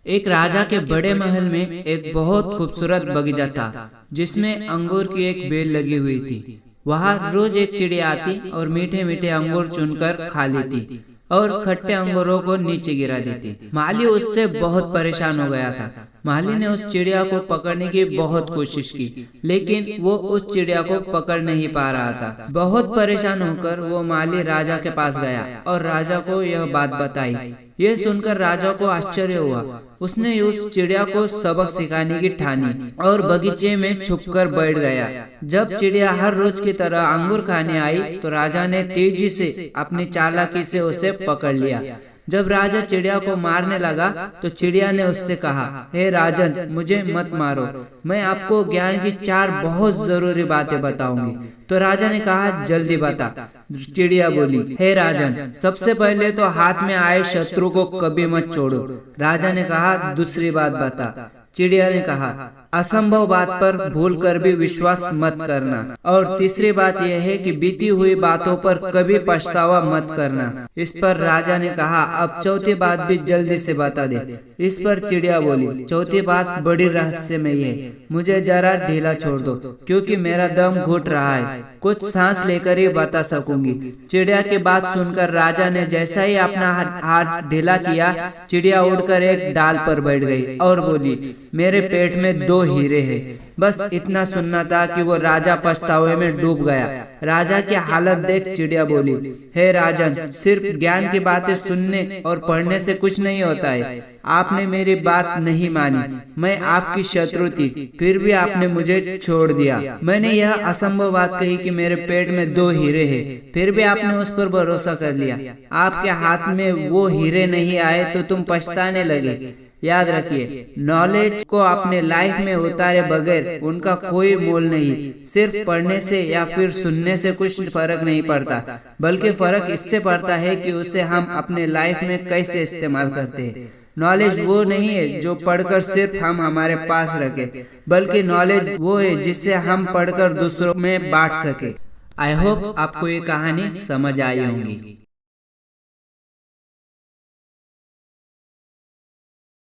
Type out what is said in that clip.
एक राजा के बड़े महल में एक बहुत खूबसूरत बगीचा था जिसमें अंगूर की एक बेल लगी हुई थी। वहाँ रोज एक चिड़िया आती और मीठे मीठे अंगूर चुनकर खा लेती और खट्टे अंगूरों को नीचे गिरा देती। माली उससे बहुत परेशान हो गया था। माली ने उस चिड़िया को पकड़ने की बहुत कोशिश की, लेकिन वो उस चिड़िया को पकड़ नहीं पा रहा था। बहुत परेशान होकर वो माली राजा के पास गया और राजा को यह बात बताई। ये सुनकर राजा को आश्चर्य हुआ। उसने उस चिड़िया को सबक सिखाने की ठानी और बगीचे में छुपकर बैठ गया। जब चिड़िया हर रोज की तरह अंगूर खाने आई तो राजा ने तेजी से अपनी चालाकी से उसे पकड़ लिया। जब राजा चिड़िया को मारने लगा तो चिड़िया ने उससे कहा, हे राजन, मुझे मत मारो, मैं आपको ज्ञान की 4 बहुत जरूरी बातें बताऊंगी। तो राजा ने कहा, जल्दी बता। चिड़िया बोली, हे राजन, सबसे पहले तो हाथ में आए शत्रु को कभी मत छोड़ो। राजा ने कहा, दूसरी बात बता। चिड़िया ने कहा, असंभव बात पर भूल कर भी विश्वास मत करना। और तीसरी बात यह है कि बीती हुई बातों पर कभी पछतावा मत करना। इस पर राजा ने कहा, अब चौथी बात भी जल्दी से बता दे। इस पर चिड़िया बोली, चौथी बात बड़ी रहस्यमयी है, मुझे जरा ढीला छोड़ दो क्योंकि मेरा दम घुट रहा है, कुछ सांस लेकर ही बता सकूंगी। चिड़िया की बात सुनकर राजा ने जैसा ही अपना हाथ ढीला किया, चिड़िया उड़कर एक डाल पर बैठ गई और बोली, मेरे पेट में 2 हीरे हैं। बस इतना सुनना था कि वो राजा पछतावे में डूब गया। राजा की हालत देख चिड़िया बोली, हे राजन, सिर्फ ज्ञान की बातें सुनने और पढ़ने से कुछ नहीं होता है। आपने मेरी बात नहीं मानी, मैं आपकी शत्रु थी, फिर भी आपने मुझे छोड़ दिया। मैंने यह असंभव बात कही कि मेरे पेट में 2 हीरे हैं, फिर भी आपने उस पर भरोसा कर लिया। आपके हाथ में वो हीरे नहीं आए तो तुम पछताने लगे। याद रखिए, नॉलेज को अपने लाइफ में उतारे बगैर उनका कोई मोल नहीं। सिर्फ पढ़ने से या फिर सुनने से कुछ फर्क नहीं पड़ता, बल्कि फर्क इससे पड़ता है कि उसे हम अपने लाइफ में कैसे इस्तेमाल करते हैं। नॉलेज वो नहीं है जो पढ़कर सिर्फ हम हमारे पास रखें, बल्कि नॉलेज वो है जिसे हम पढ़कर दूसरों में बांट सके। आई होप आपको ये कहानी समझ आई होगी।